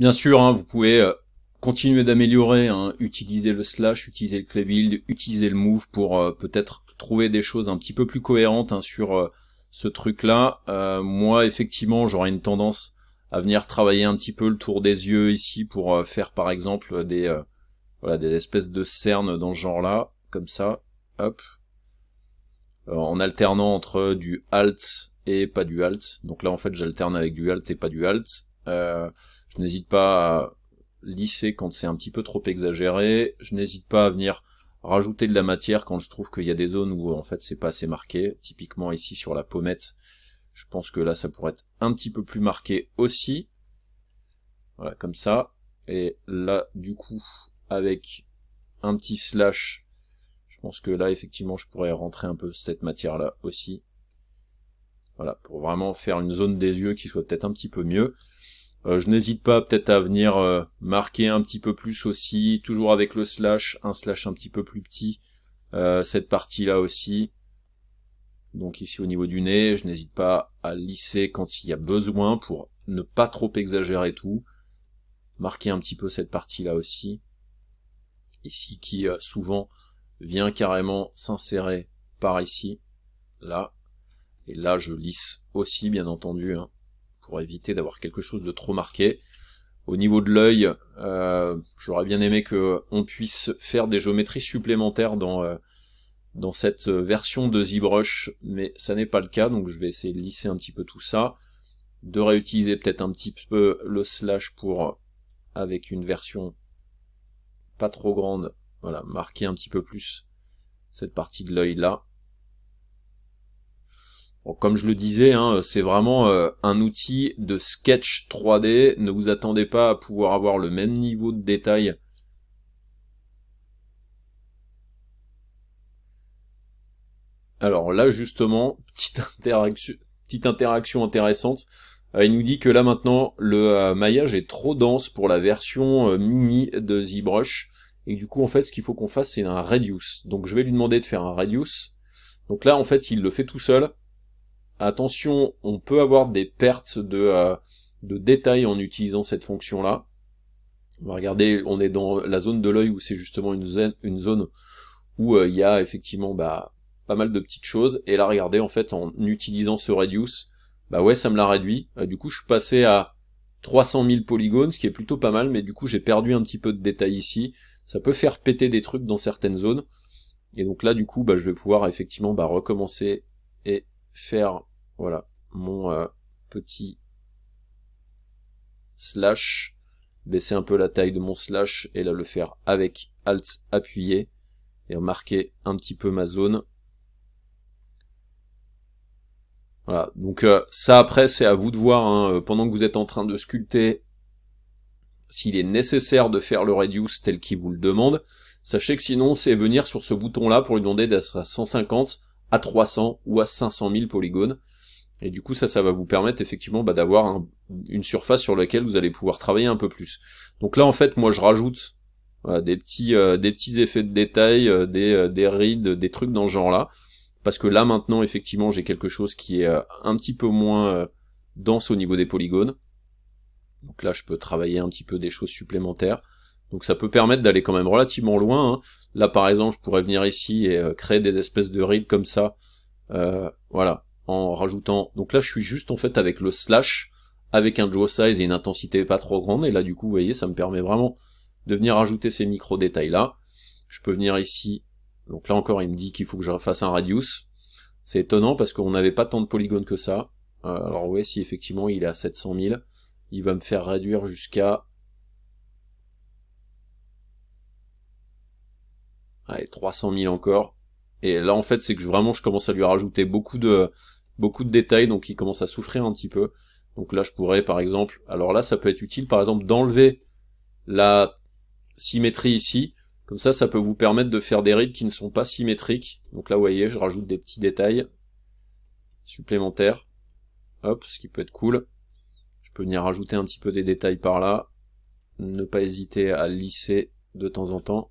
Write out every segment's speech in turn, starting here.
Bien sûr, hein, vous pouvez continuer d'améliorer, hein, utiliser le slash, utiliser le clay build, utiliser le move pour peut-être trouver des choses un petit peu plus cohérentes, hein, sur ce truc-là. Moi, effectivement, j'aurais une tendance à venir travailler un petit peu le tour des yeux ici pour faire par exemple voilà, des espèces de cernes dans ce genre-là, comme ça, hop, en alternant entre du alt et pas du alt. Donc là, en fait, j'alterne avec du alt et pas du alt. Je n'hésite pas à lisser quand c'est un petit peu trop exagéré. Je n'hésite pas à venir rajouter de la matière quand je trouve qu'il y a des zones où en fait c'est pas assez marqué. Typiquement ici sur la pommette, je pense que là ça pourrait être un petit peu plus marqué aussi. Voilà, comme ça. Et là, du coup, avec un petit slash, je pense que là, effectivement, je pourrais rentrer un peu cette matière-là aussi. Voilà, pour vraiment faire une zone des yeux qui soit peut-être un petit peu mieux. Je n'hésite pas peut-être à venir marquer un petit peu plus aussi, toujours avec le slash, un slash un petit peu plus petit, cette partie-là aussi. Donc ici au niveau du nez, je n'hésite pas à lisser quand il y a besoin pour ne pas trop exagérer tout. Marquer un petit peu cette partie-là aussi. Ici qui souvent vient carrément s'insérer par ici, là. Et là je lisse aussi bien entendu, hein, pour éviter d'avoir quelque chose de trop marqué. Au niveau de l'œil, j'aurais bien aimé que on puisse faire des géométries supplémentaires dans cette version de ZBrush, mais ça n'est pas le cas, donc je vais essayer de lisser un petit peu tout ça, de réutiliser peut-être un petit peu le slash pour, avec une version pas trop grande, voilà, marquer un petit peu plus cette partie de l'œil là. Bon, comme je le disais, hein, c'est vraiment un outil de sketch 3D, ne vous attendez pas à pouvoir avoir le même niveau de détail. Alors là justement, petite interaction intéressante, il nous dit que là maintenant le maillage est trop dense pour la version mini de ZBrush, et du coup en fait ce qu'il faut qu'on fasse c'est un reduce. Donc je vais lui demander de faire un reduce. Donc là en fait il le fait tout seul. Attention, on peut avoir des pertes de détails en utilisant cette fonction-là. On va regarder, on est dans la zone de l'œil où c'est justement une zone où il y a effectivement pas mal de petites choses. Et là, regardez, en fait, en utilisant ce reduce, bah ouais, ça me l'a réduit. Du coup, je suis passé à 300 000 polygones, ce qui est plutôt pas mal, mais du coup, j'ai perdu un petit peu de détails ici. Ça peut faire péter des trucs dans certaines zones. Et donc là, du coup, je vais pouvoir effectivement recommencer et faire, voilà, mon petit slash, baisser un peu la taille de mon slash, et là le faire avec Alt appuyé, et marquer un petit peu ma zone. Voilà, donc ça après c'est à vous de voir, hein, pendant que vous êtes en train de sculpter, s'il est nécessaire de faire le reduce tel qu'il vous le demande. Sachez que sinon c'est venir sur ce bouton là pour lui demander d'être à 150, à 300 ou à 500 000 polygones. Et du coup ça va vous permettre effectivement d'avoir une surface sur laquelle vous allez pouvoir travailler un peu plus. Donc là en fait moi je rajoute des petits effets de détail, des rides, des trucs dans ce genre là. Parce que là maintenant effectivement j'ai quelque chose qui est un petit peu moins dense au niveau des polygones. Donc là je peux travailler un petit peu des choses supplémentaires. Donc ça peut permettre d'aller quand même relativement loin, hein. Là par exemple je pourrais venir ici et créer des espèces de rides comme ça. Voilà, en rajoutant... Donc là je suis juste en fait avec le slash, avec un draw size et une intensité pas trop grande. Et là du coup vous voyez ça me permet vraiment de venir ajouter ces micro détails là. Je peux venir ici, donc là encore il me dit qu'il faut que je fasse un radius. C'est étonnant parce qu'on n'avait pas tant de polygones que ça. Alors ouais, si effectivement il est à 700 000, il va me faire réduire jusqu'à... Allez, 300 000 encore. Et là en fait c'est que je commence à lui rajouter beaucoup de détails, donc il commence à souffrir un petit peu. Donc là je pourrais par exemple... Alors là ça peut être utile par exemple d'enlever la symétrie ici. Comme ça peut vous permettre de faire des rides qui ne sont pas symétriques. Donc là vous voyez je rajoute des petits détails supplémentaires. Hop, ce qui peut être cool. Je peux venir rajouter un petit peu des détails par là. Ne pas hésiter à lisser de temps en temps.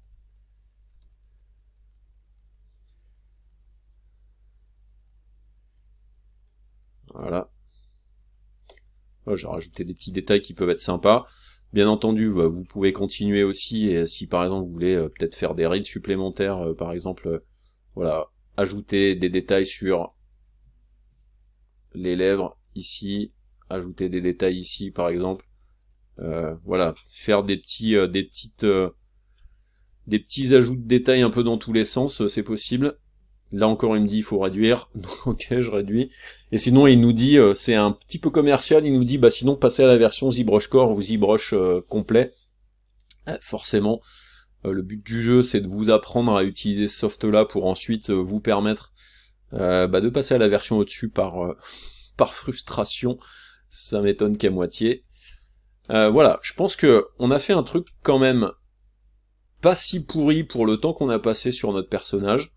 Voilà. J'ai rajouté des petits détails qui peuvent être sympas. Bien entendu, vous pouvez continuer aussi, et si par exemple vous voulez peut-être faire des rides supplémentaires, par exemple, voilà, ajouter des détails sur les lèvres ici, ajouter des détails ici par exemple, voilà, faire des petits ajouts de détails un peu dans tous les sens, c'est possible. Là encore il me dit il faut réduire, ok je réduis. Et sinon il nous dit, c'est un petit peu commercial, il nous dit bah sinon passez à la version ZBrush Core ou ZBrush complet. Forcément, le but du jeu c'est de vous apprendre à utiliser ce soft là pour ensuite vous permettre de passer à la version au-dessus par, par frustration, ça m'étonne qu'à moitié. Voilà, je pense que on a fait un truc quand même pas si pourri pour le temps qu'on a passé sur notre personnage.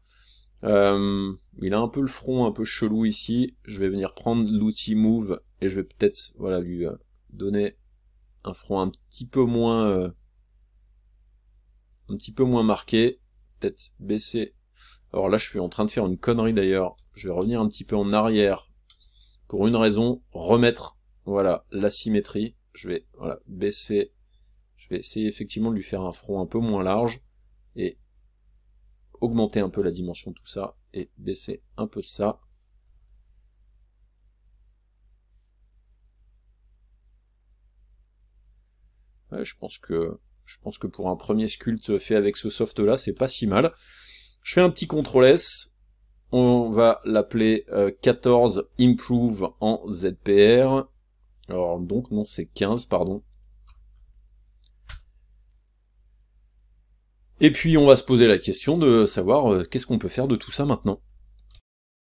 Il a un peu le front un peu chelou ici, je vais venir prendre l'outil Move et je vais peut-être voilà lui donner un front un petit peu moins marqué, peut-être baisser. Alors là je suis en train de faire une connerie d'ailleurs, je vais revenir un petit peu en arrière pour une raison, remettre voilà la symétrie, je vais voilà baisser, je vais essayer effectivement de lui faire un front un peu moins large et augmenter un peu la dimension de tout ça, et baisser un peu ça. Ouais, je pense que pour un premier sculpte fait avec ce soft là, c'est pas si mal. Je fais un petit CTRL S, on va l'appeler 14 Improve en ZPR. Alors donc non, c'est 15, pardon. Et puis on va se poser la question de savoir qu'est-ce qu'on peut faire de tout ça maintenant.